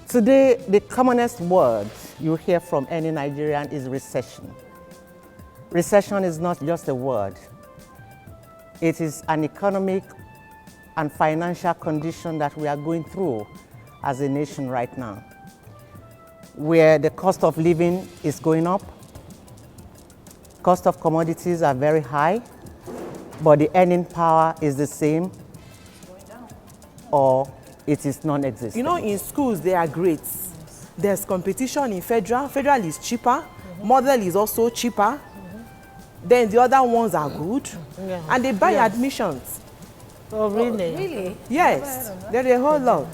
Today, the commonest word you hear from any Nigerian is recession. Recession is not just a word. It is an economic and financial condition that we are going through as a nation right now, where the cost of living is going up, cost of commodities are very high, but the earning power is the same or it is non-existent. You know, in schools, they are great. There's competition in federal. Federal is cheaper. Model is also cheaper. Then the other ones are good. And they buy admissions. Oh, really? Really? Yes, there are a whole lot.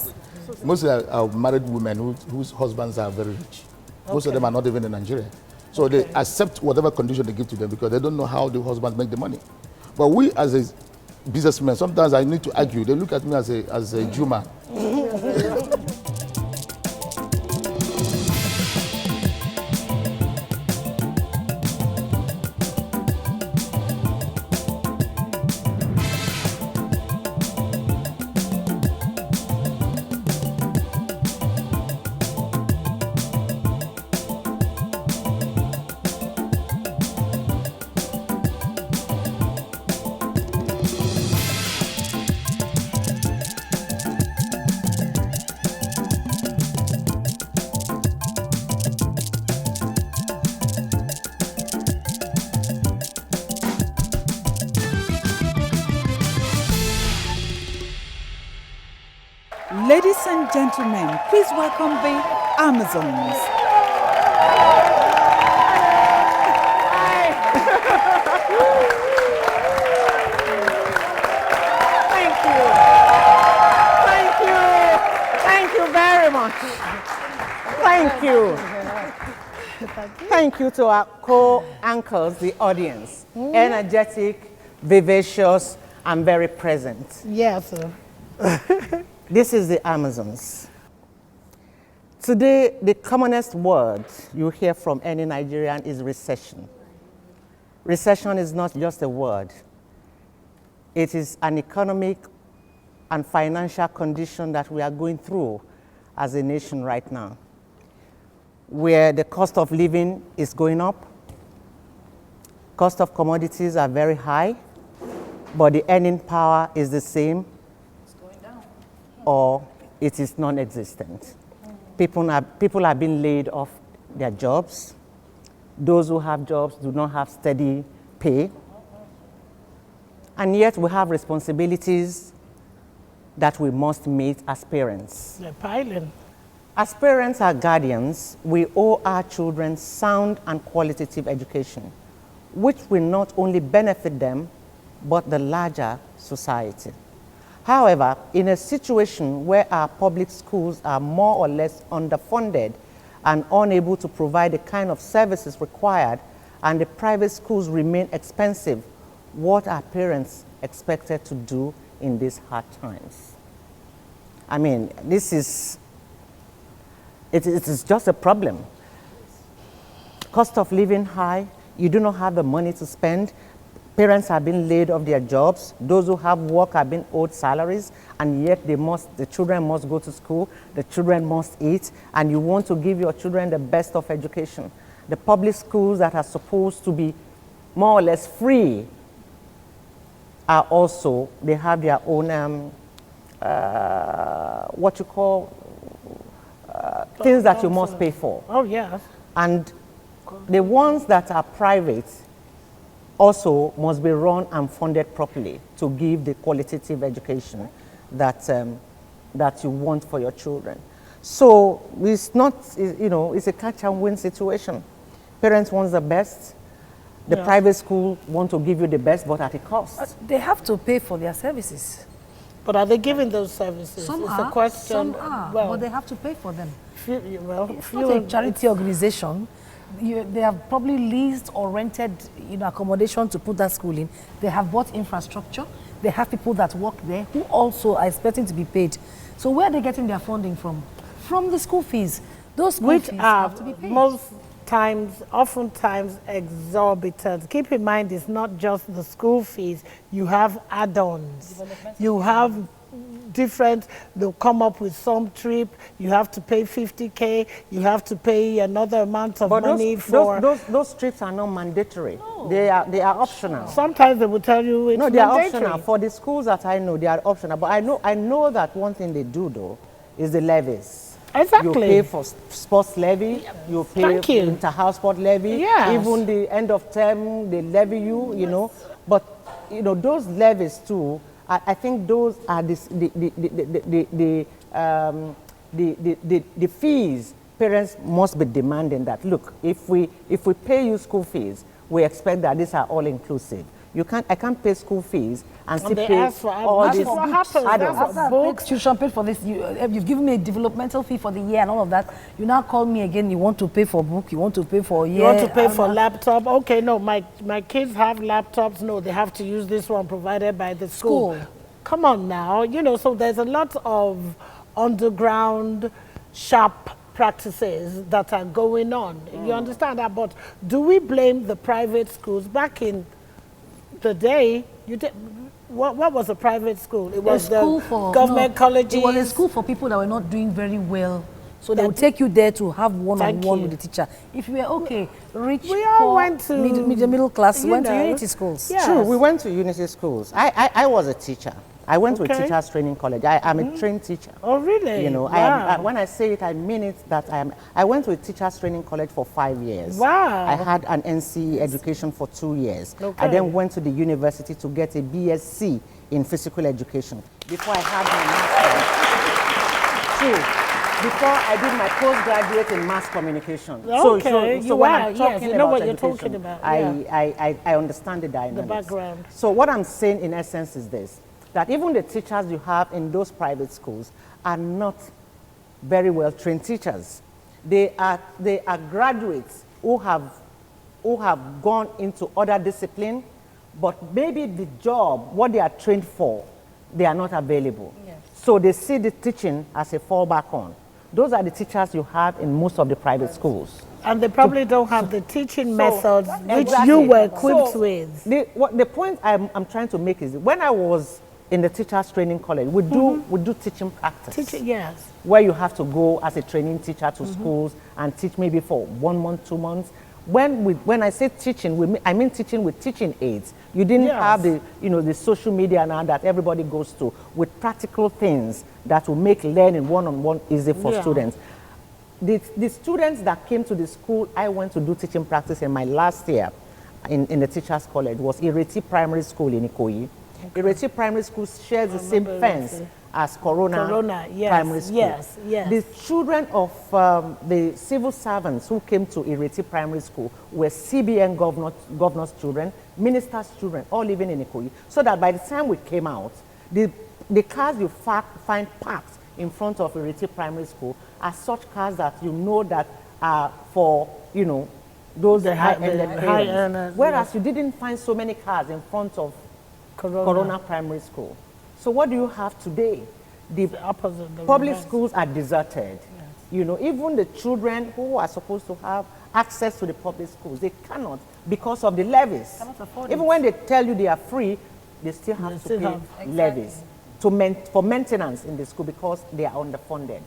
Most are married women whose husbands are very rich. Most of them are not even in Nigeria. So they accept whatever condition they give to them because they don't know how the husbands make the money. But we as a businessmen, sometimes I need to argue. They look at me as a Jew man. Ladies and gentlemen, please welcome the Amazons. Thank you. Thank you. Thank you very much. Thank you. Thank you to our co-anchors, the audience. Energetic, vivacious, and very present. Yes, sir. This is the Amazons. Today, the commonest word you hear from any Nigerian is recession. Recession is not just a word. It is an economic and financial condition that we are going through as a nation right now, where the cost of living is going up, cost of commodities are very high, but the earning power is the same or it is non-existent. People are being laid off their jobs. Those who have jobs do not have steady pay. And yet we have responsibilities that we must meet as parents. They're piling. As parents or guardians, we owe our children sound and qualitative education, which will not only benefit them, but the larger society. However, in a situation where our public schools are more or less underfunded and unable to provide the kind of services required, and the private schools remain expensive, what are parents expected to do in these hard times? I mean, it is just a problem. Cost of living high, you do not have the money to spend. Parents have been laid off their jobs. Those who have work have been owed salaries, and yet the children must go to school, the children must eat, and you want to give your children the best of education. The public schools that are supposed to be more or less free are also, they have their own, what you call, things that you must pay for. Oh, yes. And the ones that are private also must be run and funded properly to give the qualitative education that, that you want for your children. So it's not, you know, it's a catch and win situation. Parents want the best. The private school want to give you the best, but at a cost. They have to pay for their services. But are they giving those services? Some it's are, a question. some are, well, but they have to pay for them. It's not few- a charity organization. They have probably leased or rented, accommodation to put that school in. They have bought infrastructure. They have people that work there who also are expecting to be paid. So where are they getting their funding from? From the school fees. Those school which fees are have to be paid. oftentimes exorbitant. Keep in mind, it's not just the school fees. You have add-ons. You have different. They'll come up with some trip. You have to pay 50K. You have to pay another amount of But money those, for. those trips are not mandatory. They are optional. Sometimes they will tell you it's No, they are mandatory. optional. For the schools that I know, they are optional. But I know that one thing they do though is the levies. Exactly. You pay for sports levy. You pay Thank you. inter-house sport levy. Yes. Even the end of term, they levy you. You know, but you know those levies too. I think those are the fees parents must be demanding that. Look, if we pay you school fees, we expect that these are all inclusive. I can't pay school fees and still they pay ask for all that's these what happens. add-ons. That's what After I books. paid tuition, paid for this, you've given me a developmental fee for the year and all of that. You now call me again, you want to pay for book, you want to pay for a year. You want to pay for laptop? Okay, no, my kids have laptops. No, they have to use this one provided by the school. Come on now, you know, so there's a lot of underground sharp practices that are going on. You understand that? But do we blame the private schools? Back in the day, what was a private school? It was the government colleges. It was a school for people that were not doing very well. So they would take you there to have one-on-one with the teacher. If you were okay, rich, We all poor, went to, middle class, you went to know, unity schools. yes. True, we went to unity schools. I was a teacher. I went to a Okay. teachers training college. I'm a trained teacher. Oh, really? You know, Wow. when I say it, I mean it. That I went to a teachers training college for 5 years. Wow. I had an NCE education for 2 years. Okay. I then went to the university to get a BSc in physical education before I had my master's. True. Before I did my postgraduate in mass communication. Okay, so you when are, I'm yes, talking you know about what you're education, talking about, yeah. I understand the dynamics. background. So what I'm saying in essence is this, that even the teachers you have in those private schools are not very well trained teachers. They are graduates who have gone into other discipline, but maybe the job, what they are trained for, they are not available. Yes. So they see the teaching as a fallback on. Those are the teachers you have in most of the private schools. And they probably don't have the teaching methods which Exactly. you were equipped So, with. The point I'm trying to make is when I was in the teachers training college, we do teaching practice. Teaching, yes. Where you have to go as a training teacher to schools and teach maybe for 1 month, 2 months. When I say teaching, I mean teaching with teaching aids. You didn't Yes. have the social media now that everybody goes to with practical things that will make learning one-on-one easy for Yeah. students. The students that came to the school I went to do teaching practice in my last year in the teachers college was Ireti Primary School in Ikoyi. Ireti Primary School shares the same fence as Corona yes, Primary School. yes, yes. The children of the civil servants who came to Ireti Primary School were CBN governors' children, ministers' children, all living in Ikoyi. So that by the time we came out, the cars you find parked in front of Ireti Primary School are such cars that you know that are for, those high-ended high parents. earners, Whereas yes. you didn't find so many cars in front of Corona. Corona Primary School. So what do you have today? The Opposite. The public reverse. schools are deserted. Even the children who are supposed to have access to the public schools, they cannot because of the levies. Cannot afford Even it. when they tell you they are free, they still have still to pay have- levies for maintenance in the school because they are underfunded.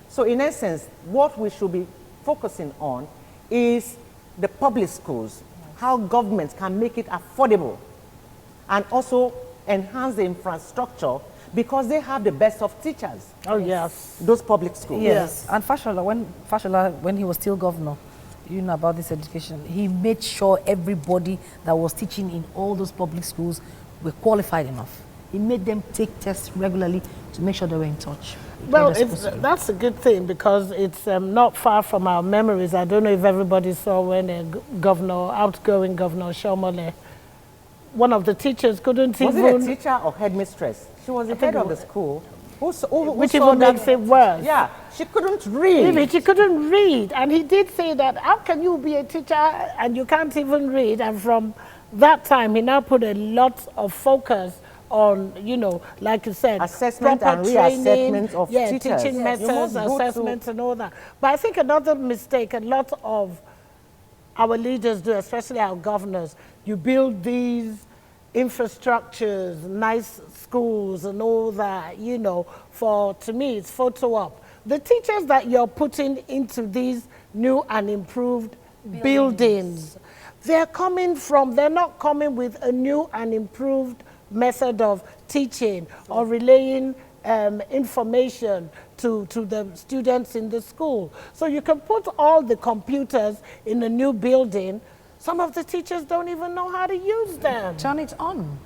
So in essence, what we should be focusing on is the public schools, how governments can make it affordable and also enhance the infrastructure because they have the best of teachers, Oh, yes. those public schools. Yes. And Fashola, when he was still governor, you know about this education, he made sure everybody that was teaching in all those public schools were qualified enough. He made them take tests regularly to make sure they were in touch. with Well, what they're supposed to do. that's a good thing because it's not far from our memories. I don't know if everybody saw when outgoing governor Shomole, one of the teachers couldn't Was even... it a teacher or headmistress? She was the head of the school. Who Which saw even that- makes it worse. Yeah, she couldn't read. Even she couldn't read. And he did say that, how can you be a teacher and you can't even read? And from that time, he now put a lot of focus on, like you said, Assessment proper and reassessment training, of teaching teachers. Yes. You methods, must go to- assessments and all that. But I think another mistake a lot of our leaders do, especially our governors, you build these infrastructures, nice schools and all that, you know, to me, it's photo op. The teachers that you're putting into these new and improved buildings, they're not coming with a new and improved method of teaching or relaying information to the students in the school. So you can put all the computers in a new building. Some of the teachers don't even know how to use them. Turn it on.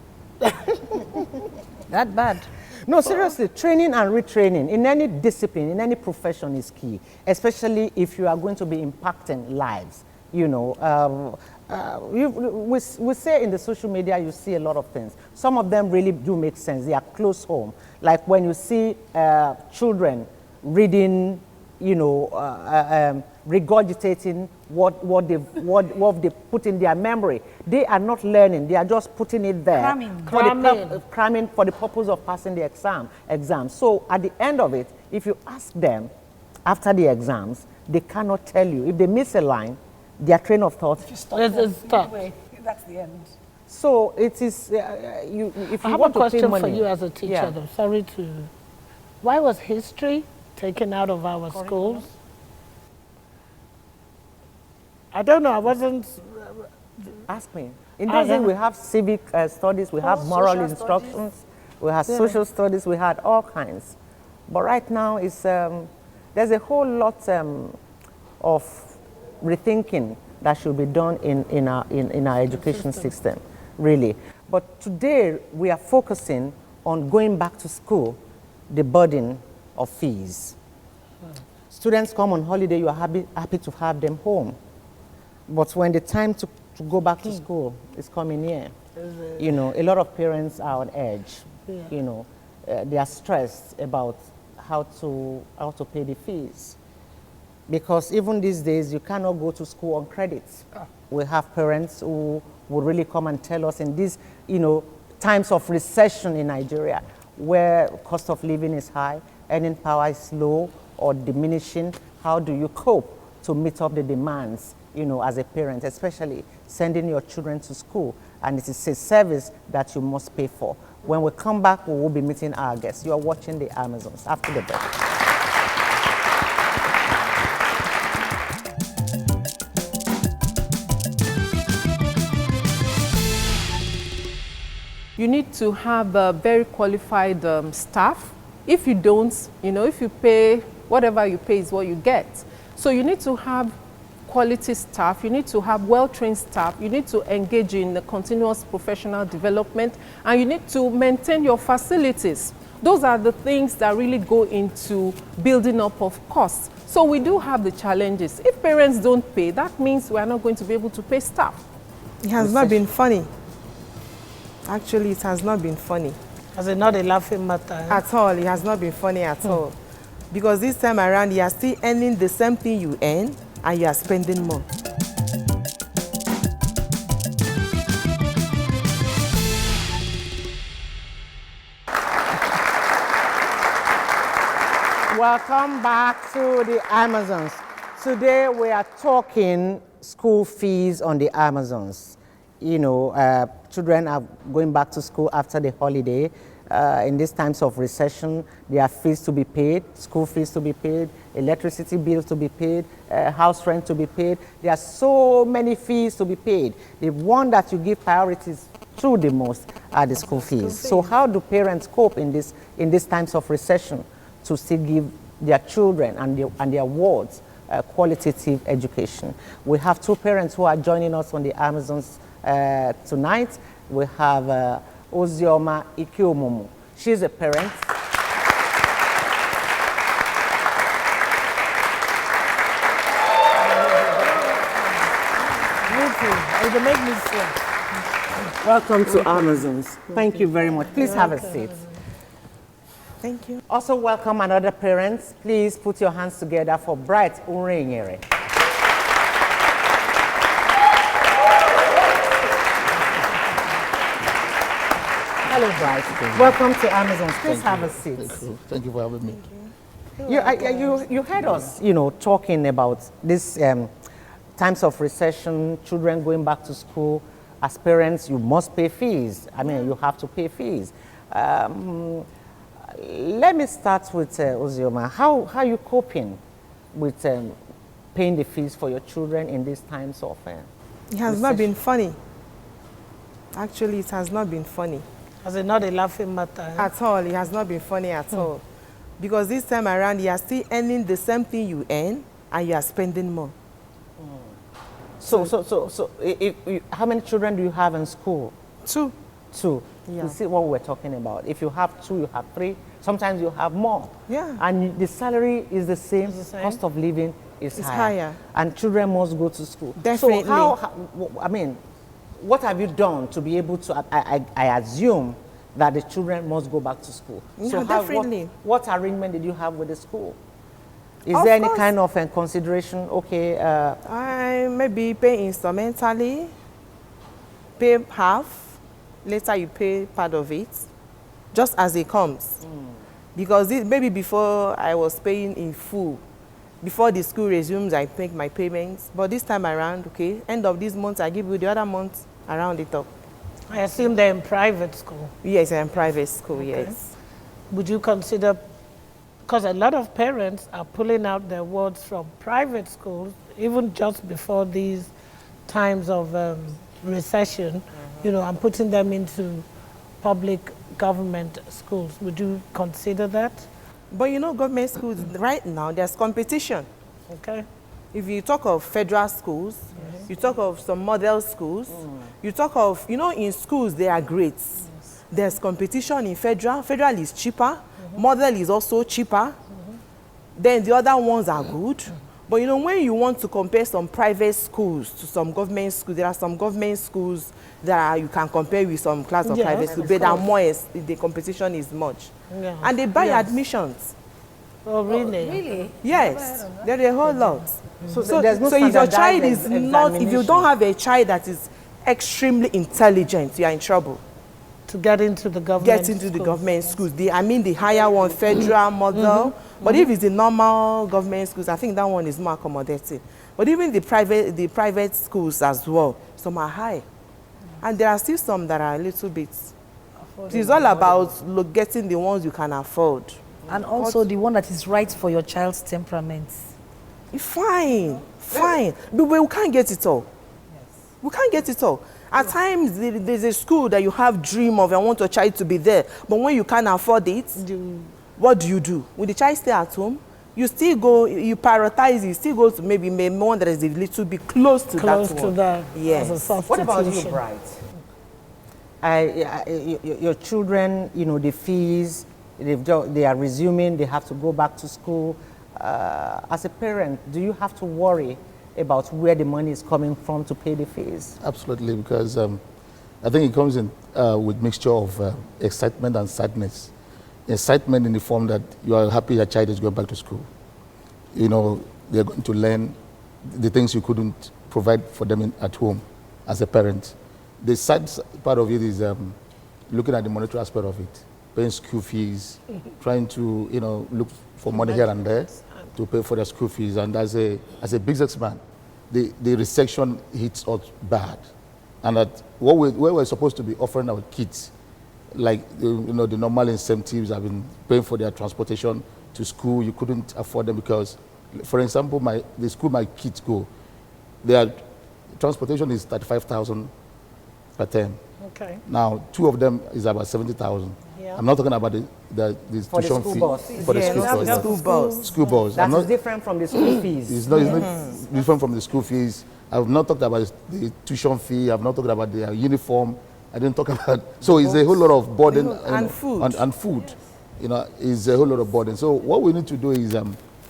That bad. No, seriously, training and retraining in any discipline, in any profession is key, especially if you are going to be impacting lives. You know, we say in the social media, you see a lot of things. Some of them really do make sense. They are close home. Like when you see children reading, you know, regurgitating what they put in their memory. They are not learning. They are just putting it there. Cramming for the purpose of passing the exam. So at the end of it, if you ask them after the exams, they cannot tell you. If they miss a line, their train of thought is stuck. That's the end. So it is, if you I have want a to pay question money, for you as a teacher, yeah. though. Sorry to... Why was history taken out of our schools? I don't know. I wasn't... Ask me. In those days, we have civic studies, we have moral social instructions, we have social studies, we had all kinds. But right now, it's, there's a whole lot of rethinking that should be done in our education system, really. But today, we are focusing on going back to school, the burden of fees. Students come on holiday, you are happy to have them home. But when the time to go back to school is coming near, you know, a lot of parents are on edge. Yeah. You know, they are stressed about how to pay the fees. Because even these days, you cannot go to school on credit. We have parents who would really come and tell us in these, you know, times of recession in Nigeria, where cost of living is high, earning power is low or diminishing, how do you cope to meet up the demands, you know, as a parent, especially sending your children to school? And it is a service that you must pay for. When we come back, we will be meeting our guests. You are watching the Amazons after the break. You need to have a very qualified staff. If you don't, you know, if you pay, whatever you pay is what you get. So you need to have quality staff, you need to have well-trained staff, you need to engage in the continuous professional development, and you need to maintain your facilities. Those are the things that really go into building up of costs. So we do have the challenges. If parents don't pay, that means we are not going to be able to pay staff. It has not been funny. Actually, it has not been funny. Is it not a laughing matter? At all. It has not been funny at all. Because this time around, you are still earning the same thing you earn, and you are spending more. Welcome back to the Amazons. Today we are talking school fees on the Amazons. You know, children are going back to school after the holiday. In these times of recession, there are fees to be paid, school fees to be paid, electricity bills to be paid, house rent to be paid. There are so many fees to be paid. The one that you give priorities to the most are the school fees. So how do parents cope in these times of recession to still give their children and their wards qualitative education? We have two parents who are joining us on the Amazons tonight. We have Ozioma Ikiomumu. She's a parent. Welcome to Amazons. Thank you very much. Please have a seat. Thank you. Also welcome another parents. Please put your hands together for Bright Unrenyere. Hello, Bright. Welcome to Amazons. Please have a seat. Thank you for having me. You heard us, you know, talking about this times of recession, children going back to school. As parents, you must pay fees. I mean, you have to pay fees. Let me start with Ozioma. How are you coping with paying the fees for your children in these times of It has not been funny. Actually, it has not been funny. Has it not a laughing matter? At all. It has not been funny at all. Because this time around, you are still earning the same thing you earn, and you are spending more. So, how many children do you have in school? 2. 2. Yeah. You see what we're talking about. If you have 2, you have 3. Sometimes you have more. Yeah. And the salary is the same. It's the same. Cost of living is It's higher. higher. And children must go to school. Definitely. So I mean, what have you done to be able to, I assume that the children must go back to school. Yeah, So definitely. what arrangement did you have with the school? Is Of there any course. kind of consideration? Okay, I maybe pay instrumentally, pay half, later you pay part of it, just as it comes. Because maybe before I was paying in full, before the school resumes, I make my payments. But this time around, okay, end of this month, I give you the other month, around it up. I assume they're in private school. Yes, I'm private school, yes. Would you consider, because a lot of parents are pulling out their words from private schools, even just before these times of recession, you know, and putting them into public government schools. Would you consider that? But you know, government schools, right now, there's competition. Okay. If you talk of federal schools, you talk of some model schools, you talk of, you know, in schools, they are grades. There's competition in federal. Federal is cheaper. Model is also cheaper. Then the other ones are good. But, you know, when you want to compare some private schools to some government schools, there are some government schools that you can compare with some class of Yes, private schools, of but are course. more, the competition is much. Yeah. And they buy Yes. admissions. Oh, really? Really? Yes, there are a whole lot. so there's no So if your standardized child is not, if you don't have a child that is extremely intelligent, you are in trouble. To get into the government Get into the schools. government schools. I mean the higher one, federal model. But if it's the normal government schools, I think that one is more accommodating. But even the private schools as well, some are high. And there are still some that are a little bit. It's all about getting the ones you can afford. And also the one that is right for your child's temperament. Fine. But we can't get it all. We can't get it all. At times, there's a school that you have dream of and want your child to be there. But when you can't afford it, what do? Will the child stay at home? You still go, you prioritize, you still go to maybe one that is a little bit close to Close that to one. that Yes. as a What about you, substitution. Bright? Your children, you know, the fees, they are resuming, they have to go back to school. As a parent, do you have to worry about where the money is coming from to pay the fees? Absolutely, because I think it comes in with mixture of excitement and sadness. Excitement in the form that you are happy your child is going back to school. You know, they're going to learn the things you couldn't provide for them at home as a parent. The sad part of it is looking at the monetary aspect of it, paying school fees, trying to, you know, look for money here and there to pay for their school fees. And as a businessman, the recession hits us bad. And that what we're supposed to be offering our kids, like, you know, the normal incentives, have been paying for their transportation to school, you couldn't afford them because, for example, the school my kids go, their transportation is 35,000 per term. Okay. Now, 2 of them is about 70,000. Yeah. I'm not talking about the For the tuition school fee bus. for the Yeah, school that's bus. the school bus. School bus. That I'm is not, different from the school fees. it's not different from the school fees. I've not talked about the tuition fee. I've not talked about the uniform. I didn't talk about. So it's a whole lot of burden And food. And food, you know, is a whole lot of burden. So what we need to do is,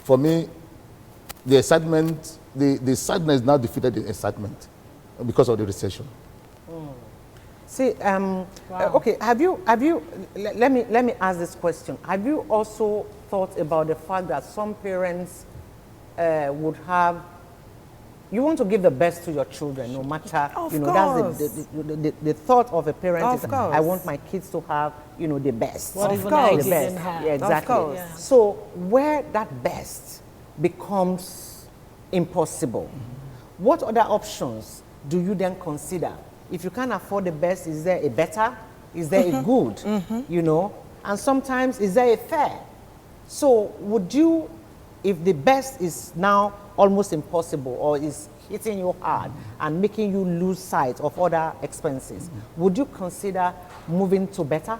for me, the excitement, the sadness now defeated the excitement because of the recession. See, okay, let me ask this question. Have you also thought about the fact that some parents would have, you want to give the best to your children, no matter, Of you know, course. that's the thought of a parent Of is, course. I want my kids to have, you know, the best. What Of even course. I The didn't best. have. Yeah, exactly. course. Yeah. So where that best becomes impossible, what other options do you then consider? If you can't afford the best, is there a better Is there a good? You know, and sometimes is there a fair? So would you, if the best is now almost impossible or is hitting you hard and making you lose sight of other expenses, would you consider moving to better?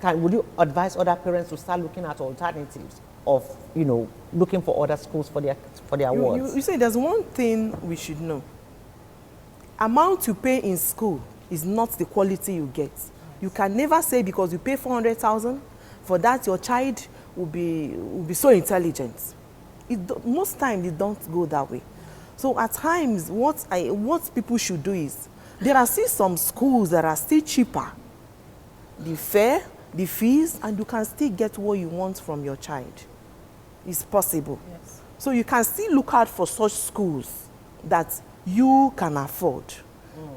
Would you advise other parents to start looking at alternatives of, you know, looking for other schools for their wards? You say there's one thing we should know. Amount you pay in school is not the quality you get. You can never say because you pay 400,000 for that your child will be so intelligent. Most times it don't go that way. So at times what people should do is there are still some schools that are still cheaper. The fare, the fees, and you can still get what you want from your child. It's possible. Yes. So you can still look out for such schools that you can afford.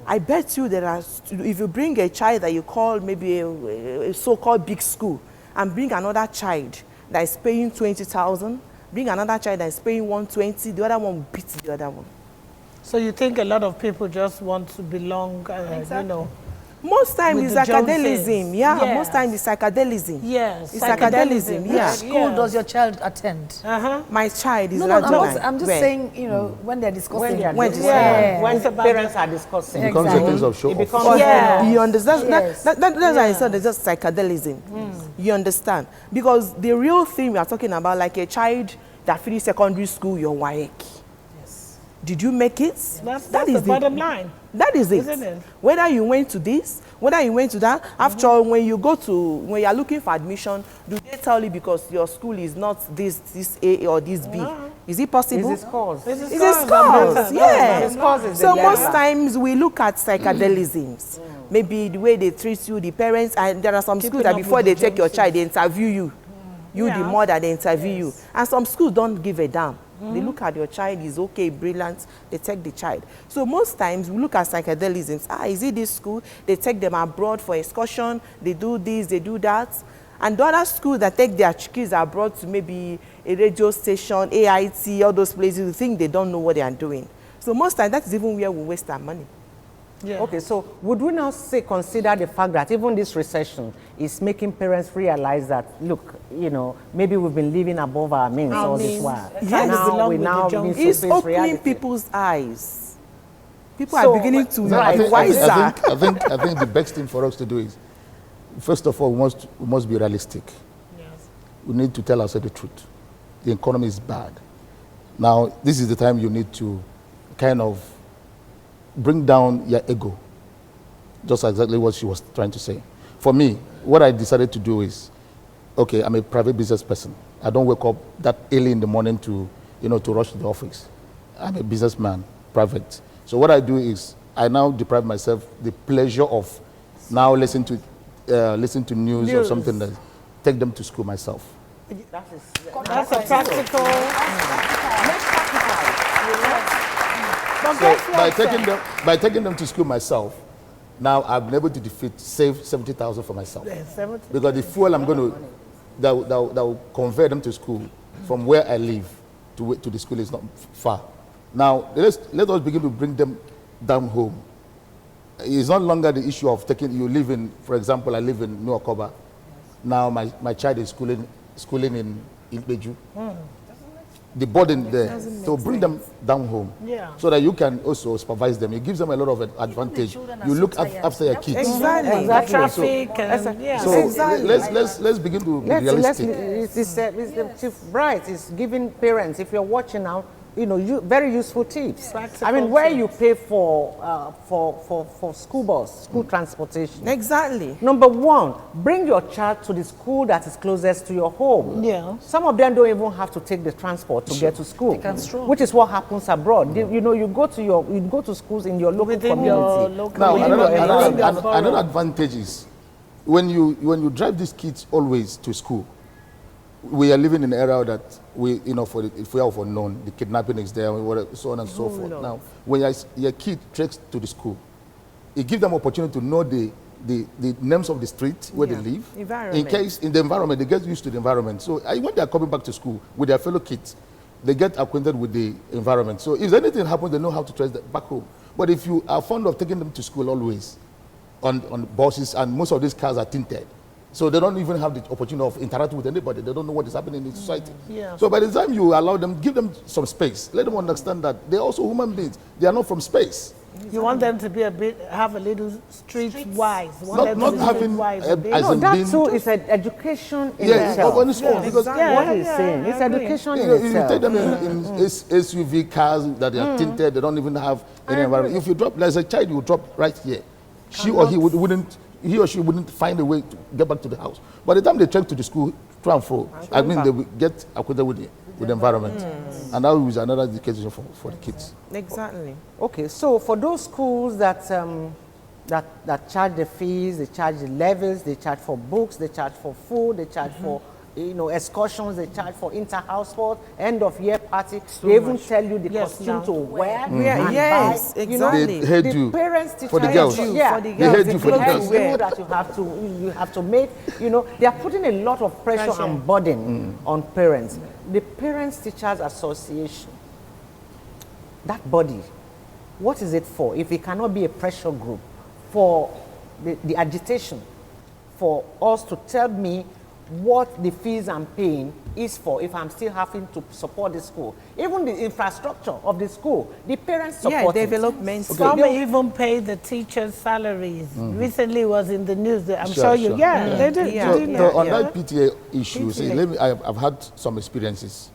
I bet you there are, if you bring a child that you call maybe a so-called big school and bring another child that is paying 20,000, bring another child that is paying 120, the other one will beat the other one. So you think a lot of people just want to belong, you know? Most times With it's the psychedelism, Joneses. yeah. Yes. Most times it's psychedelism. Yes, It's psychedelism, Which yeah. school does your child attend? My child is No, I'm Rajana. just Where? saying, you know, when they're discussing. When they are When- discussing, yeah. when It's about parents are discussing, It becomes a Exactly. case of show It off. becomes Yeah. You understand? Yes. That's why I said it's just psychedelism. You understand? Because the real thing we are talking about, like a child that finished secondary school, your WAEC. Yes. Did you make it? That's That the is bottom line. That is it. Isn't it? Whether you went to this, whether you went to that, after all, when you are looking for admission, do they tell you because your school is not this A or this B? No. Is it possible? Is it cause? It's It's a scores, yes. causes So the most level. times we look at psychedelisms. Maybe the way they treat you, the parents, and there are some schools that up before with they the take your Joneses. child, they interview you. You, the Yeah. mother, they interview you. And some schools don't give a damn. They look at your child, is okay, brilliant, they take the child. So most times we look at psychedelisms. Is it this school? They take them abroad for excursion, they do this, they do that. And the other schools that take their kids abroad to maybe a radio station, AIT, all those places, you think they don't know what they are doing. So most times that is even where we waste our money. Yeah. Okay, so would we now consider the fact that even this recession is making parents realize that, look, you know, maybe we've been living above our means Our all this means. while. Yes. Trying to Now belong we with the now Joneses. need to It's face opening reality. people's eyes. People So, are beginning to no, be I think- wiser. I think the best thing for us to do is, first of all, we must be realistic. Yes. We need to tell ourselves the truth. The economy is bad. Now, this is the time you need to kind of bring down your ego. Just exactly what she was trying to say. For me, what I decided to do is, okay, I'm a private business person. I don't wake up that early in the morning to rush to the office. I'm a businessman, private. So what I do is, I now deprive myself the pleasure of now listen to news or something that take them to school myself. That's a practical. But So guess what? by taking them to school myself, now I've been able to save 70,000 for myself. Because the fuel I'm going to that will convey them to school from where I live to the school is not far. Now let us begin to bring them down home. It's not longer the issue of you live in, for example, I live in New Okoba. Now my child is schooling in Ilpeju. The burden there, so bring them down home, Yeah. so that you can also supervise them. It gives them a lot of advantage. children are You so look tired. after your kids. Exactly. The traffic and yeah. So let's begin to be realistic. It's Chief Bright is giving parents, if you're watching now, very useful tips. Practical I mean, where tips. you pay for school bus, school transportation. Exactly. Number one, bring your child to the school that is closest to your home. Yeah. Some of them don't even have to take the transport to get to school, They can stroll. which is what happens abroad. You go to schools in your local Within community. your local Now, within your area. another advantage is when you drive these kids always to school. We are living in an era that for the fear of unknown, the kidnapping is there, so on and so forth. Now, when your kid treks to the school, it gives them opportunity to know the names of the street where they live. Environment. In case in the environment, they get used to the environment. So when they are coming back to school with their fellow kids, they get acquainted with the environment. So if anything happens, they know how to trace that back home. But if you are fond of taking them to school always, on buses, and most of these cars are tinted. So they don't even have the opportunity of interacting with anybody. They don't know what is happening in society. Yeah. So by the time you allow them, give them some space. Let them understand that they're also human beings. They are not from space. You want them to be have a little street-wise. You want them Not to be having streetwise as No, in that being- too is education in Yes, itself. on school, because What he's saying, it's education in you itself. take them in SUV cars that are tinted, they don't even have any environment. If you drop, there's a child you drop right here, he or she wouldn't find a way to get back to the house. By the time they trek to the school, to and fro, I mean, they will get acquainted with the environment. And that is another education for the kids. Exactly. Okay, so for those schools that that charge the fees, they charge the levies, they charge for books, they charge for food, they charge for excursions, they charge for inter-house sports, end of year party. They even tell you the Yes, costume now. to wear. Yeah, and yes, buy. exactly. The head The do parents teach for the you- girls. Yeah, For the The head girls, do for the clothes girls. to wear that you have to make. They are putting a lot of pressure and burden on parents. The Parents Teachers Association, that body, what is it for? If it cannot be a pressure group for the agitation, for us to tell me what the fees I'm paying is for if I'm still having to support the school. Even the infrastructure of the school, the parents support Yeah, it. development. Some even pay the teachers' salaries. Recently was in the news. I'm Sure, sure you, sure. yeah, they did. Yeah. they did So that. on yeah. that PTA issue, see, I've had some experiences.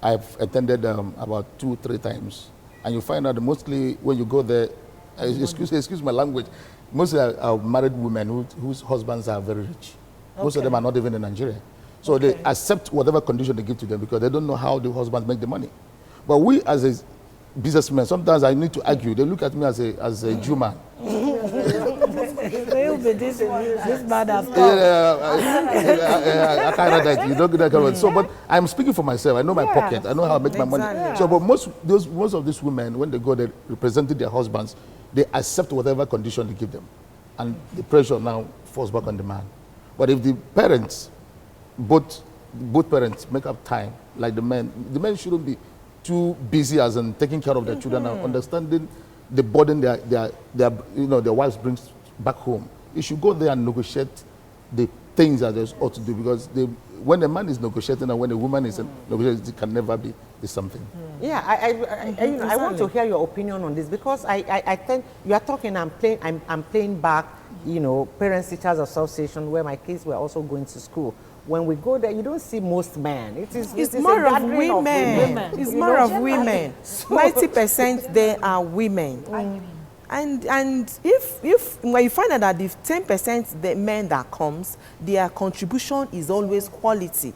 I've attended about 2-3 times, and you find out that mostly when you go there, excuse my language, mostly are married women whose husbands are very rich. Most of them are not even in Nigeria. So they accept whatever condition they give to them because they don't know how the husbands make the money. But we as a businessmen, sometimes I need to argue. They look at me as a Jew man. They'll be this man has come. I kind of that. You don't get that kind of. So, but I'm speaking for myself. I know my pocket. I know how I make my money. Exactly. So, but most of these women, when they go there representing their husbands, they accept whatever condition they give them, and the pressure now falls back on the man. But if the parents, both parents, make up time, like the men shouldn't be too busy as in taking care of their children and understanding the burden their wives brings back home. You should go there and negotiate the things that they ought to do, because when a man is negotiating and when a woman is negotiating, it can never be the same thing. Yeah, I want to hear your opinion on this, because I think you are talking. I'm playing back. Parents Teachers Association, where my kids were also going to school. When we go there, you don't see most men. It's more a of gathering women. It's more of women. 90% they are women. And if when you find out that the 10% the men that comes, their contribution is always quality.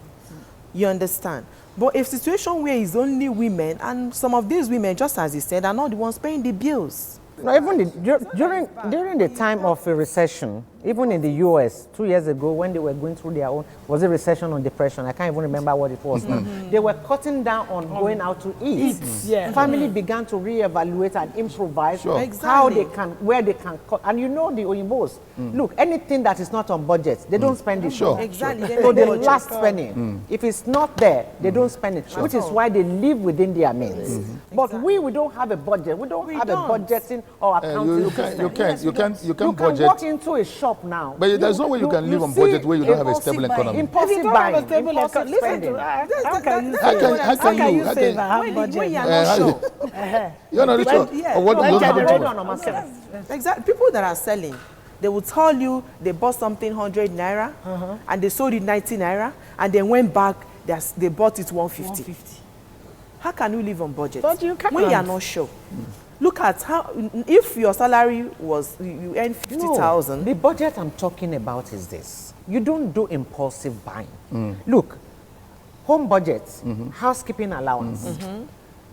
You understand? But if situation where it's only women, and some of these women, just as you said, are not the ones paying the bills. No, even during the time of a recession, even in the US 2 years ago, when they were going through their own, was it recession or depression? I can't even remember what it was now. They were cutting down on going out to eat. Yeah. Family began to reevaluate and improvise Sure. how Exactly. where they can cut. And the Oyinbos, look, anything that is not on budget, they don't spend it. Sure. Exactly. So they last spending. If it's not there, they don't spend it, which is why they live within their means. But we don't have a budget. We don't have a budgeting or accounting You system. you can You can budget. walk into a shop now. But there's no way you can live on budget where you don't have a stable economy. If you Impulsive don't have a buying, stable impulsive account, listen spending. to how can you How can- how can you- how save can- and have When budget? you are not sure. You're not sure. Yeah. Or what When don't have to generator do. on myself. Exactly. People that are selling, they will tell you they bought something 100 naira and they sold it 90 naira and then went back, they bought it 150. How can you live on budget? But you can't. When you are not sure. Look at how, if your salary was, you earn 50,000. The budget I'm talking about is this. You don't do impulsive buying. Look, home budgets, housekeeping allowance.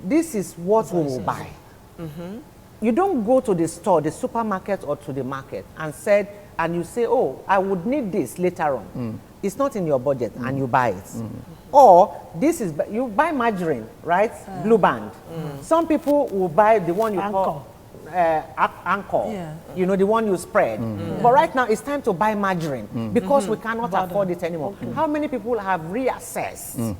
This is what we will buy. You don't go to the store, the supermarket or to the market and you say, oh, I would need this later on. It's not in your budget and you buy it. Or you buy margarine, right? Blue Band. Some people will buy the one you call Anchor, Yeah. the one you spread. But right now it's time to buy margarine because we cannot afford it anymore. How many people have reassessed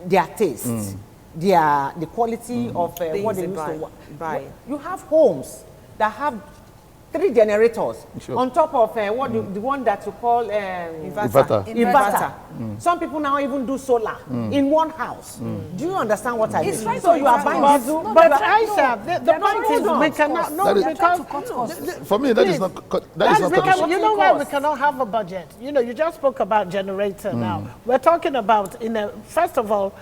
their taste, the quality of what Things they they used to buy. buy? You have homes that have 3 generators Sure. on top of the one that you call Inverter. inverter. Some people now even do solar in one house. Do you understand what I mean? It's right So to you are inverter. buying diesel. But you are- Aisha, the point is we cannot, no, That is- because For me, that is not that's condition. because you know why we cost. cannot have a budget. You know, you just spoke about generator now. We're talking about first of all,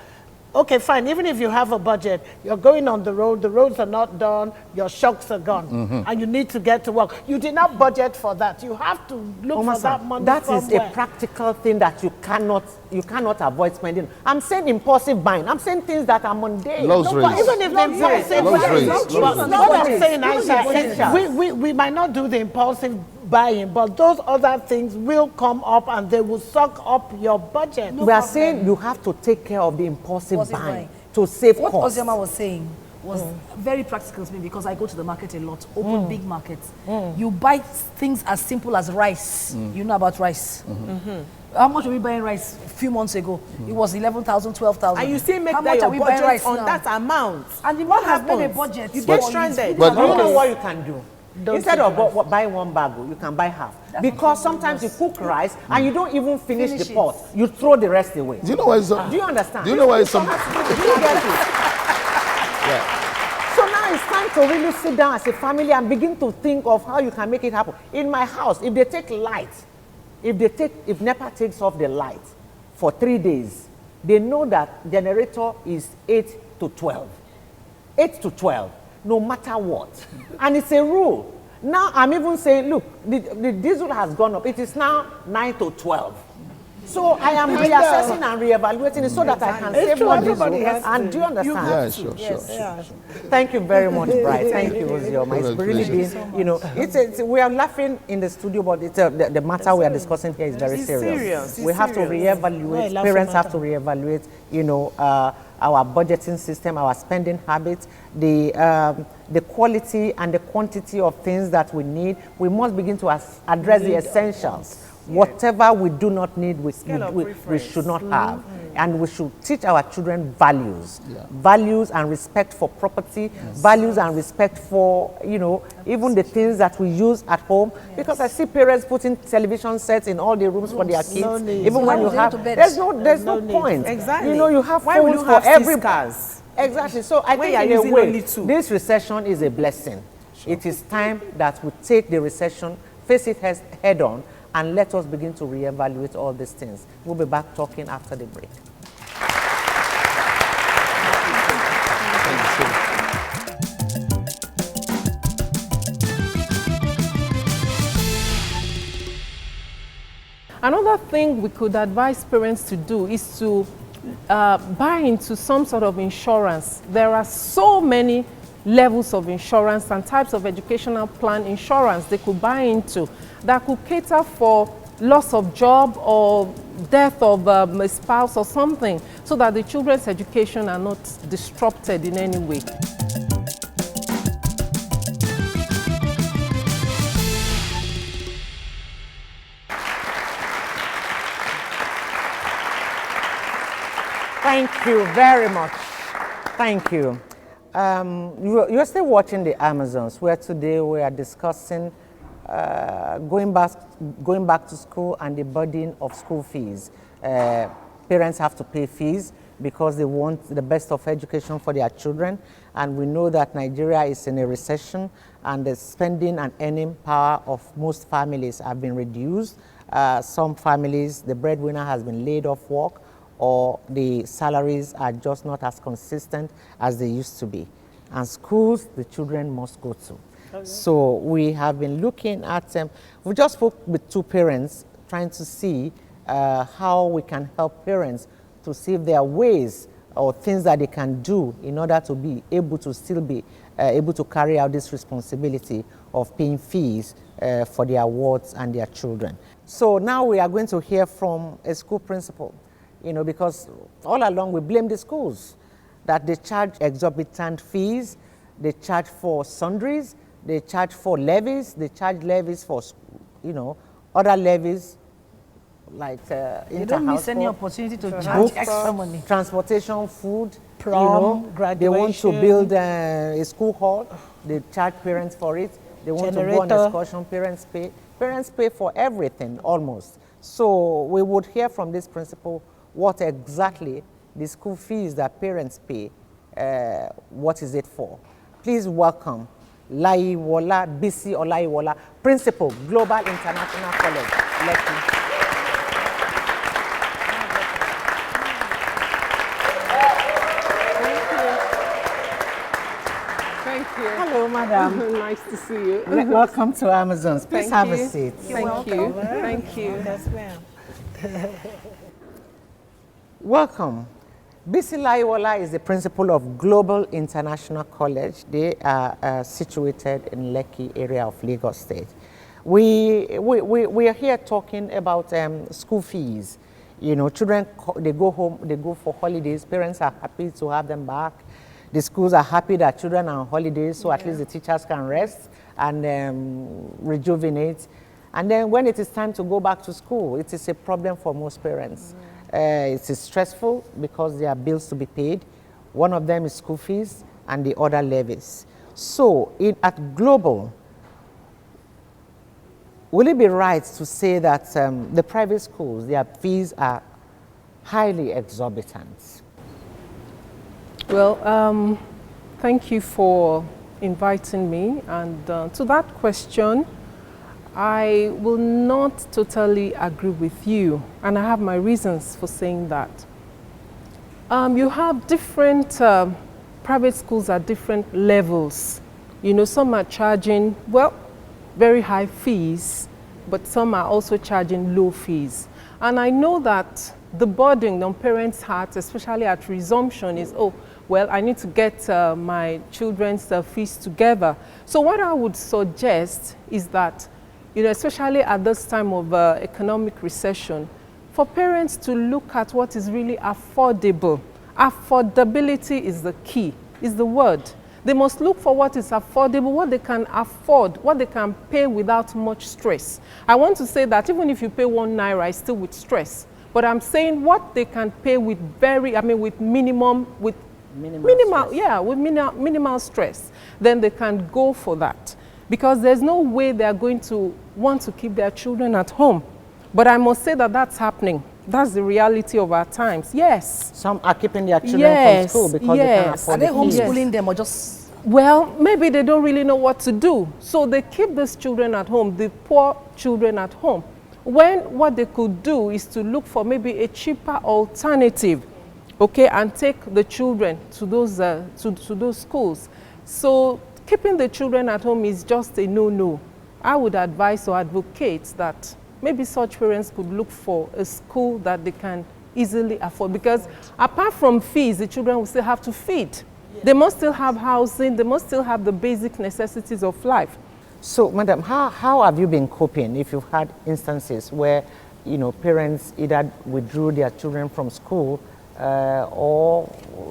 okay, fine. Even if you have a budget, you're going on the roads are not done, your shocks are gone, and you need to get to work. You did not budget for that. You have to look for Omasa, that money that is somewhere. a practical thing that you cannot avoid spending. I'm saying impulsive buying. I'm saying things that are mundane. Luxuries. But even if the impulsive Luxuries. buying, what I'm saying, Luxuries. Aisha, we might not do the impulsive buying, but those other things will come up and they will suck up your budget. We are saying you have to take care of the impulsive Impulsive buying buying. to save What costs. Ozioma was saying was very practical to me because I go to the market a lot, open big markets. You buy things as simple as rice. You know about rice. How much were we buying rice a few months ago? It was 11,000, 12,000. And you still make How that much your are we buying budget rice on now? that amount. And the What man has made a happens? budget. You for get his stranded. food But and Do you all know this. what you can do? Instead take of buying one bag, you can buy half. Because sometimes you cook rice and you don't even finish Finish the it. pot. You throw the rest away. Do you know why some? Do you understand? Do you know why some? Do you get it? So now it's time to really sit down as a family and begin to think of how you can make it happen. In my house, if they take light, if NEPA takes off the light for 3 days, they know that generator is 8 to 12. 8 to 12, no matter what. And it's a rule. Now I'm even saying, look, the diesel has gone up. It is now 9 to 12. So I am reassessing and reevaluating it so that I can save true, more diesel. everybody has And do you understand? Yeah, sure. Thank you very much, Bright. Thank you, Ozioma. It's really been, you know, we are laughing in the studio, but the matter we are discussing here is very It's serious. serious. We It's have to serious. reevaluate, Well, parents have matter. to reevaluate, you know, our budgeting system, our spending habits, the quality and the quantity of things that we need. We must begin to address the essentials. Whatever we do not need, we should not have. And we should teach our children values. Values and respect for property, values and respect for, you know, even the things that we use at home. Because I see parents putting television sets in all the rooms for their kids. No need. Even when Why you would they have, go to bed? there's no need. point. Exactly. You know, you have Why will phones you for have every six cars? Exactly. So I When think you are in a using way, only two. this recession is a blessing. It is time that we take the recession, face it head on, and let us begin to reevaluate all these things. We'll be back talking after the break. Another thing we could advise parents to do is to buy into some sort of insurance. There are so many levels of insurance and types of educational plan insurance they could buy into that could cater for loss of job or death of a spouse or something, so that the children's education are not disrupted in any way. Thank you very much. Thank you. You're still watching the Amazons, where today we are discussing going back to school and the burden of school fees. Parents have to pay fees because they want the best of education for their children, and we know that Nigeria is in a recession and the spending and earning power of most families have been reduced. Some families, the breadwinner has been laid off work, or the salaries are just not as consistent as they used to be. And schools, the children must go to. Okay. So we have been looking at, we just spoke with 2 parents trying to see how we can help parents to see if there are ways or things that they can do in order to be able to still be able to carry out this responsibility of paying fees for their wards and their children. So now we are going to hear from a school principal. You know, because all along we blame the schools that they charge exorbitant fees, they charge for sundries, they charge for levies, they charge levies for, you know, other levies like You don't miss any opportunity to charge books, extra money. transportation, food, Prom, They want to graduation. build a school hall, they charge parents for it. They want to go on Generator. excursion, parents pay. Parents pay for everything almost. So we would hear from this principal what exactly the school fees that parents pay, what is it for. Please welcome Laiwola Bisi Olaiwola, Principal, Global International College, Lekki. Thank you. Hello, madam. Nice to see you. Welcome to Amazons. Please Thank have you. a seat. Thank you. Thank you. Yes, ma'am. Welcome. Bisi Laiwola is the principal of Global International College. They are situated in Lekki area of Lagos State. We are here talking about school fees. You know, children, they go home, they go for holidays. Parents are happy to have them back. The schools are happy that children are on holidays, so at least the teachers can rest and rejuvenate. And then when it is time to go back to school, it is a problem for most parents. It is stressful because there are bills to be paid. One of them is school fees and the other levies. So at Global, will it be right to say that the private schools, their fees are highly exorbitant? Well, thank you for inviting me. And to that question, I will not totally agree with you. And I have my reasons for saying that. You have different private schools at different levels. You know, some are charging, well, very high fees, but some are also charging low fees. And I know that the burden on parents' hearts, especially at resumption, is, oh, well, I need to get my children's fees together. So what I would suggest is that, you know, especially at this time of economic recession, for parents to look at what is really affordable. Affordability is the key, is the word. They must look for what is affordable, what they can afford, what they can pay without much stress. I want to say that even if you pay 1 naira, it's still with stress. But I'm saying what they can pay with minimal stress, then they can go for that. Because there's no way they're going to want to keep their children at home. But I must say that that's happening. That's the reality of our times. Yes. Some are keeping their children from school because they can't afford Are they the fees. homeschooling them or just... Well, maybe they don't really know what to do. So they keep these children at home, the poor children at home. When what they could do is to look for maybe a cheaper alternative, okay, and take the children to those, to those schools. So keeping the children at home is just a no-no. I would advise or advocate that maybe such parents could look for a school that they can easily afford, because apart from fees, the children will still have to feed. They must still have housing, they must still have the basic necessities of life. So, madam, how have you been coping if you've had instances where, you know, parents either withdrew their children from school or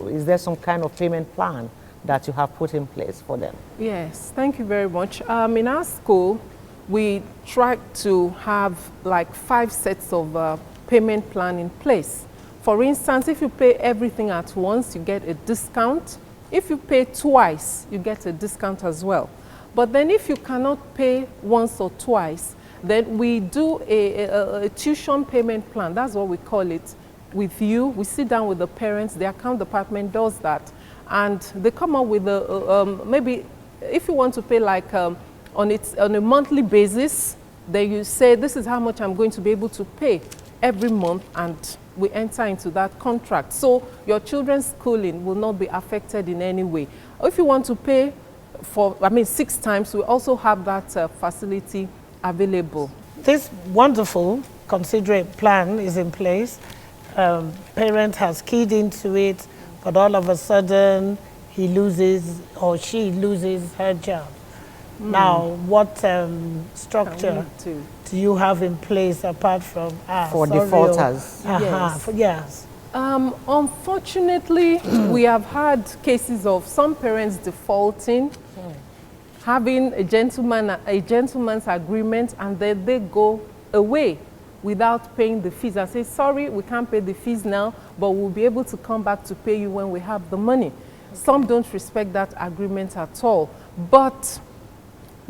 is there some kind of payment plan that you have put in place for them? Yes, thank you very much. In our school, we try to have like 5 sets of payment plan in place. For instance, if you pay everything at once, you get a discount. If you pay twice, you get a discount as well. But then if you cannot pay once or twice, then we do a tuition payment plan. That's what we call it. With you, we sit down with the parents, the account department does that. And they come up with maybe if you want to pay like on a monthly basis, then you say, this is how much I'm going to be able to pay every month, and we enter into that contract. So your children's schooling will not be affected in any way. If you want to pay for, 6 times, we also have that facility available. This wonderful considerate plan is in place. Parent has keyed into it, but all of a sudden he loses or she loses her job. Now, what structure do you have in place apart from for defaulters? Yes. Unfortunately, we have had cases of some parents defaulting, having a gentleman's agreement, and then they go away without paying the fees and say, sorry, we can't pay the fees now, but we'll be able to come back to pay you when we have the money. Some don't respect that agreement at all. But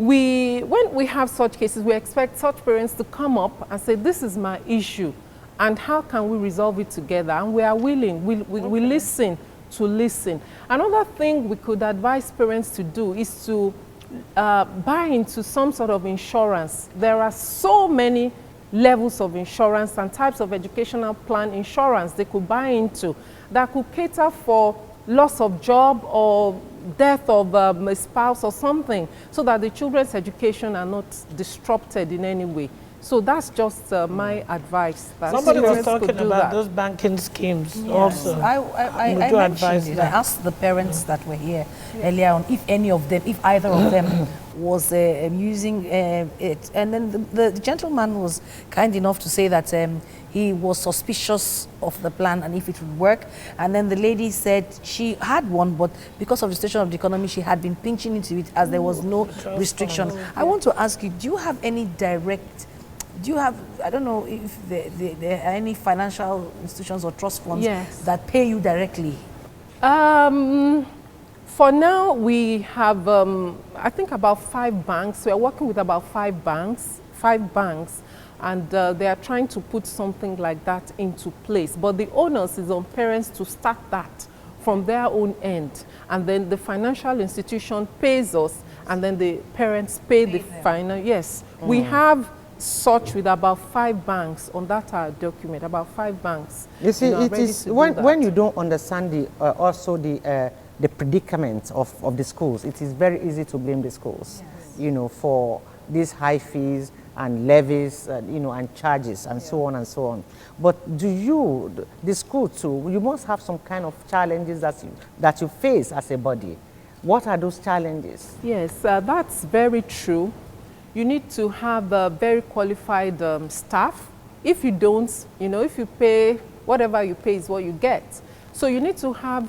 when we have such cases, we expect such parents to come up and say, this is my issue, and how can we resolve it together? And we are willing, we listen to listen. Another thing we could advise parents to do is to buy into some sort of insurance. There are so many levels of insurance and types of educational plan insurance they could buy into that could cater for loss of job or death of a spouse or something, so that the children's education are not disrupted in any way. So that's just my advice. That Somebody was parents could talking do about that. those banking schemes also. I We do advise mentioned it. I that. asked the parents that were here earlier on if any of them, if either of them was using it. And then the gentleman was kind enough to say that he was suspicious of the plan and if it would work. And then the lady said she had one, but because of the situation of the economy, she had been pinching into it as there was no restriction. I want to ask you, do you have any direct, do you have, I don't know if there are any financial institutions or trust funds that pay you directly? For now, we have, I think, about 5 banks. We are working with about 5 banks, and they are trying to put something like that into place. But the onus is on parents to start that from their own end. And then the financial institution pays us, and then the parents pay the final. Yes, we have such with about 5 banks on that document, about 5 banks. You see, are it ready is to do when that. you don't understand the also the predicament of the schools, it is very easy to blame the schools, you know, for these high fees and levies, you know, and charges and so on and so on. But do you, the school too, you must have some kind of challenges that you face as a body. What are those challenges? Yes, that's very true. You need to have a very qualified staff. If you don't, you know, if you pay, whatever you pay is what you get. So you need to have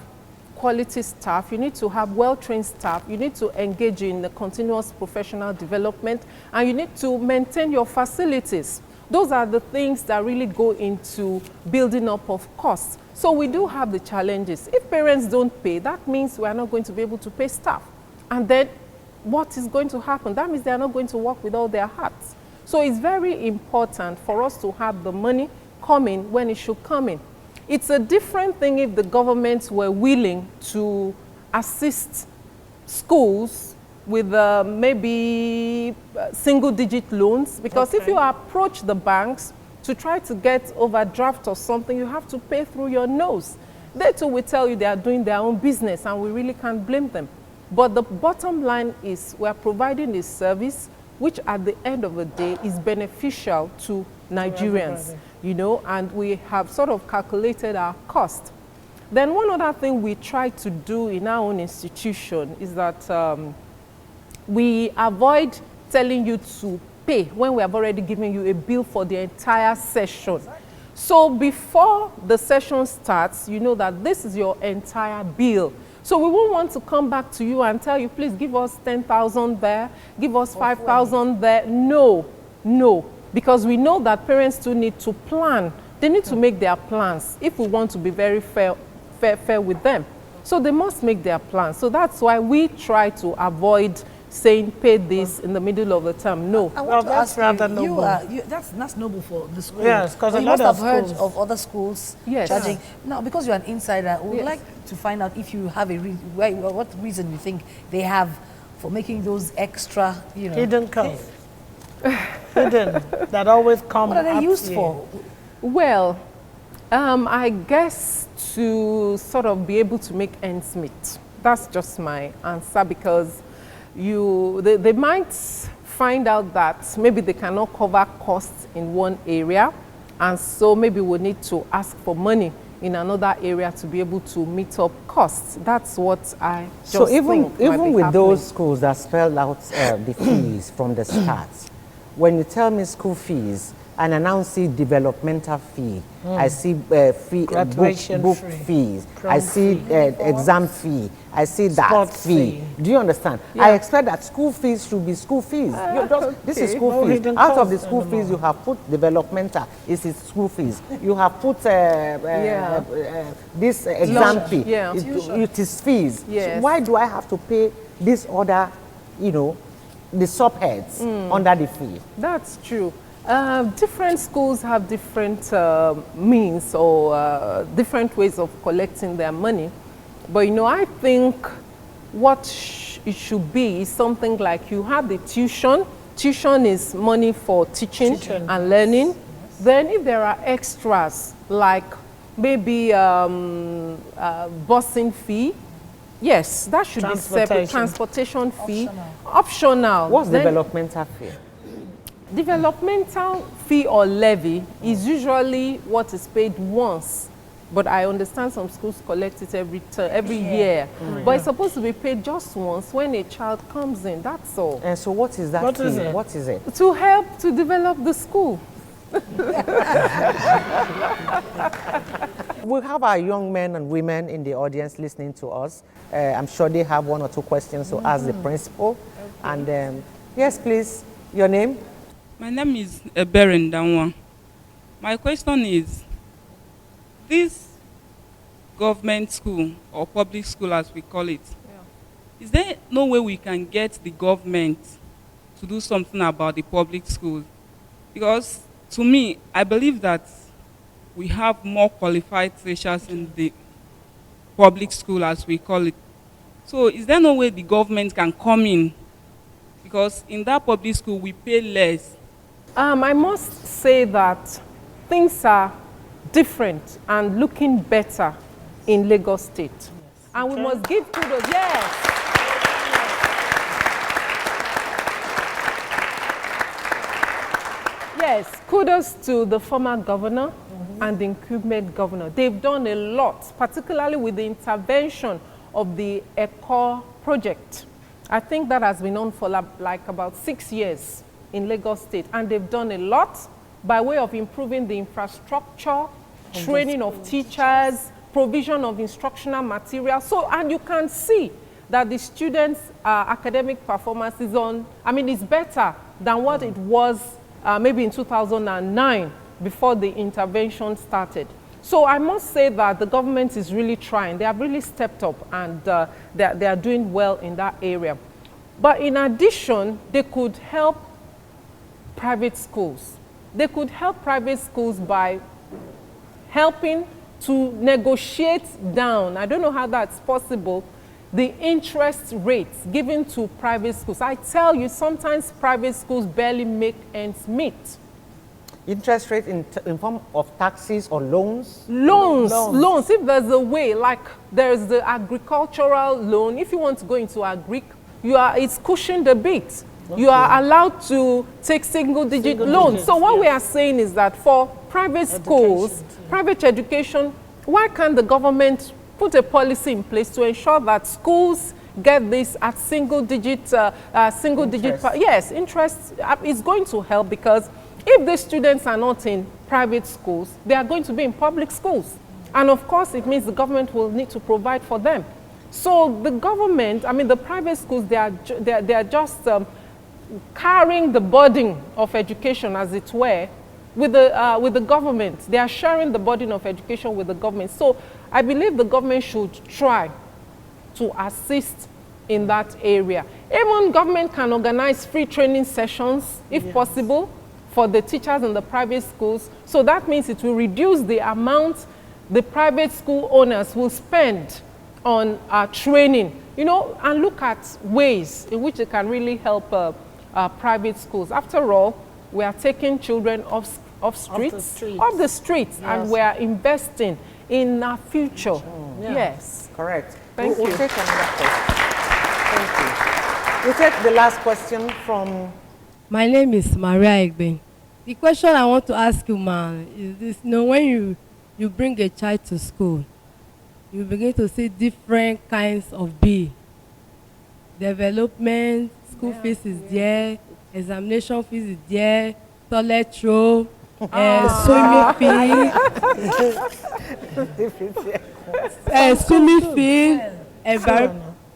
quality staff, you need to have well-trained staff, you need to engage in the continuous professional development, and you need to maintain your facilities. Those are the things that really go into building up of costs. So we do have the challenges. If parents don't pay, that means we are not going to be able to pay staff. And then what is going to happen? That means they are not going to work with all their hearts. So it's very important for us to have the money coming when it should come in. It's a different thing if the government were willing to assist schools with maybe single-digit loans, because if you approach the banks to try to get overdraft or something, you have to pay through your nose. They too will tell you they are doing their own business, and we really can't blame them. But the bottom line is we are providing a service which at the end of the day is beneficial to Nigerians, you know, and we have sort of calculated our cost. Then one other thing we try to do in our own institution is that we avoid telling you to pay when we have already given you a bill for the entire session. So before the session starts, you know that this is your entire bill. So we won't want to come back to you and tell you, please give us 10,000 there, give us 5,000 there. No, no, because we know that parents too need to plan. They need to make their plans if we want to be very fair with them. So they must make their plans. So that's why we try to avoid saying pay this in the middle of the term. No. I want to that's ask rather you, noble. that's noble for the school. Yes, 'cause a you lot must of have heard schools- of other schools Yes. charging. Now, because you're an insider, we would Yes. like to find out if you have a what reason you think they have for making those extra, you know. Hidden costs. Hidden, that always come What are they up used here. for? Well, I guess to sort of be able to make ends meet. That's just my answer, because they might find out that maybe they cannot cover costs in one area, and so maybe we need to ask for money in another area to be able to meet up costs. That's what I just So think might be even with happening. those schools that spell out the fees from the start, when you tell me school fees and I now see developmental fee, I see Graduation book fee. fees, Prom I see fee. exam fee, I see that Sports fee. fee. Do you understand? I expect that school fees should be school fees. This is okay. school No fees. hidden Out of the costs school fees, anymore. you have put developmental. This is school fees. You have put this exam fee. Yeah. It is fees. Yes. So why do I have to pay this other, you know, the subheads under the fee? That's true. Different schools have different means or different ways of collecting their money. But you know, I think what it should be is something like you have the tuition. Tuition is money for teaching and learning. Yes. Then if there are extras like maybe busing fee, yes, that should be separate. Transportation fee, optional. What's developmental fee? Developmental fee or levy is usually what is paid once, but I understand some schools collect it every year. But it's supposed to be paid just once when a child comes in, that's all. And so what is that fee? What is it? To help to develop the school. We have our young men and women in the audience listening to us. I'm sure they have one or two questions to ask the principal. And yes, please, your name? My name is Eberen Danwa. My question is, this government school or public school as we call it, is there no way we can get the government to do something about the public schools? Because to me, I believe that we have more qualified teachers in the public school as we call it. So is there no way the government can come in? Because in that public school, we pay less. I must say that things are different and looking better in Lagos State. Yes. And we must give kudos. Yes. Yes, kudos to the former governor and the incumbent governor. They've done a lot, particularly with the intervention of the ECO project. I think that has been on for like about 6 years in Lagos State, and they've done a lot by way of improving the infrastructure, training of teachers, provision of instructional material. So, and you can see that the students' academic performance is is better than what it was maybe in 2009 before the intervention started. So I must say that the government is really trying. They have really stepped up, and they are doing well in that area. But in addition, they could help private schools. They could help private schools by helping to negotiate down, I don't know how that's possible, the interest rates given to private schools. I tell you, sometimes private schools barely make ends meet. Interest rate in form of taxes or loans? Loans. If there's a way, like there's the agricultural loan. If you want to go into agric, it's cushioned a bit. Okay. You are allowed to take single-digit loans. So what we are saying is that for private schools, private education, why can't the government put a policy in place to ensure that schools get this at single-digit, yes, interest is going to help, because if the students are not in private schools, they are going to be in public schools. And of course, it means the government will need to provide for them. So the government, the private schools, they are just carrying the burden of education, as it were, with the government. They are sharing the burden of education with the government. So I believe the government should try to assist in that area. Even government can organize free training sessions, if possible, for the teachers in the private schools. So that means it will reduce the amount the private school owners will spend on training, and look at ways in which it can really help private schools. After all, we are taking children off the streets, yes. And we are investing in our future. Yeah. Yes. Correct. Thank you. We'll take another question. Thank you. We'll take the last question from... My name is Maria Egbe. The question I want to ask you, ma'am, is this: when you bring a child to school, you begin to see different kinds of bill. Development, school fees is there, examination fees is there, toilet roll, swimming fee, swimming fee,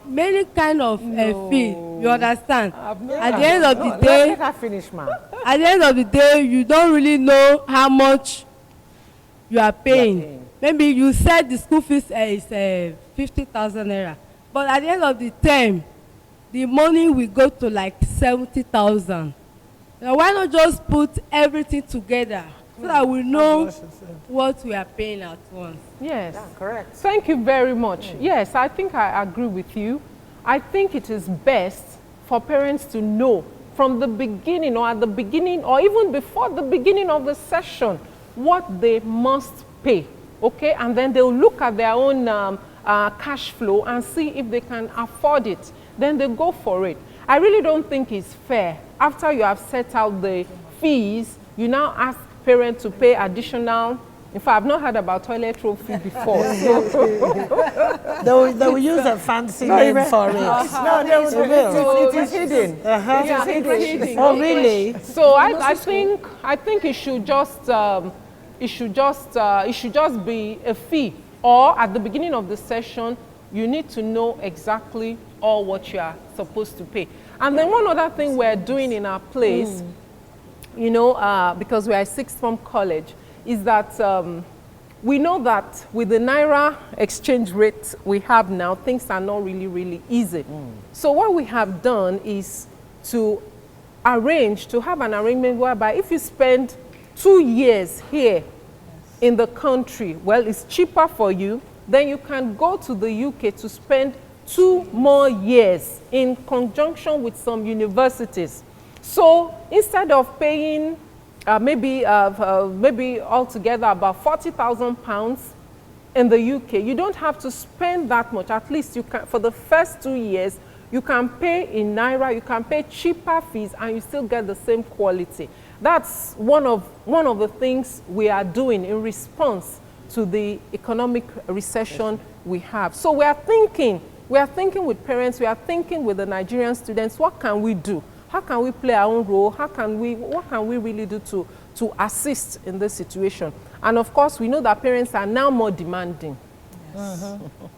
many kind of fee. You understand? At the end of the day, let her finish, ma'am. At the end of the day, you don't really know how much you are paying. Maybe you said the school fees is 50,000 naira, but at the end of the term, the money will go to like 70,000. Now, why not just put everything together so that we know what we are paying at once? Yes. Yeah, correct. Thank you very much. Yes, I think I agree with you. I think it is best for parents to know from the beginning or at the beginning or even before the beginning of the session what they must pay, okay? And then they'll look at their own cash flow and see if they can afford it. Then they go for it. I really don't think it's fair. After you have set out the fees, you now ask parents to pay additional. In fact, I've not heard about toilet roll fee before. They will use a fancy name for it. No, it is hidden. Yeah, it's hidden. Oh, really? So I think it should just be a fee. Or at the beginning of the session, you need to know exactly all what you are supposed to pay. And then one other thing we're doing in our place, you know, because we are a sixth form college, is that we know that with the Naira exchange rate we have now, things are not really easy. So what we have done is to have an arrangement whereby if you spend 2 years here in the country, well, it's cheaper for you, then you can go to the UK to spend 2 more years in conjunction with some universities. So instead of paying maybe altogether about £40,000 in the UK, you don't have to spend that much. At least you can, for the first 2 years, you can pay in Naira, you can pay cheaper fees, and you still get the same quality. That's one of the things we are doing in response to the economic recession we have. So we are thinking with parents, we are thinking with the Nigerian students, what can we do? How can we play our own role? What can we really do to assist in this situation? And of course, we know that parents are now more demanding. Yes.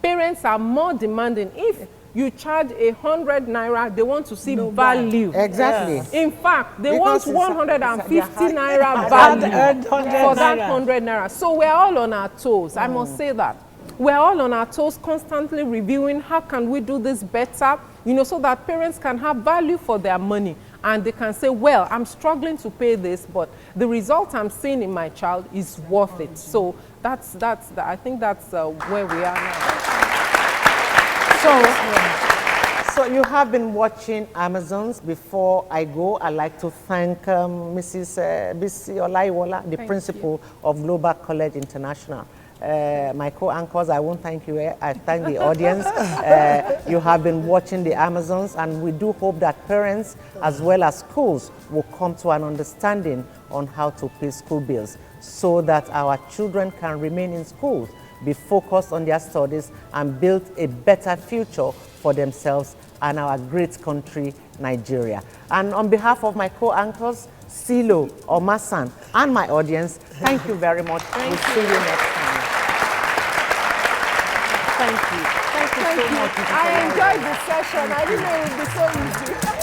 Parents are more demanding. If you charge 100 Naira, they want to see value. Exactly. Yeah. In fact, they want 150 Naira value for that 100 Naira. So we're all on our toes. I must say that. We're all on our toes, constantly reviewing how can we do this better, you know, so that parents can have value for their money. And they can say, well, I'm struggling to pay this, but the result I'm seeing in my child is worth it. So I think that's where we are now. So you have been watching Amazons. Before I go, I'd like to thank Mrs. Bisi Olaiwola, the principal of Global College International. My co-anchors, I won't thank you. I thank the audience. You have been watching the Amazons, and we do hope that parents as well as schools will come to an understanding on how to pay school bills so that our children can remain in schools, be focused on their studies, and build a better future for themselves and our great country, Nigeria. And on behalf of my co-anchors, Silo, Omasan, and my audience, thank you very much. We'll see you next time. Thank you. Thank you so much. I enjoyed the session. I didn't know it would be so easy.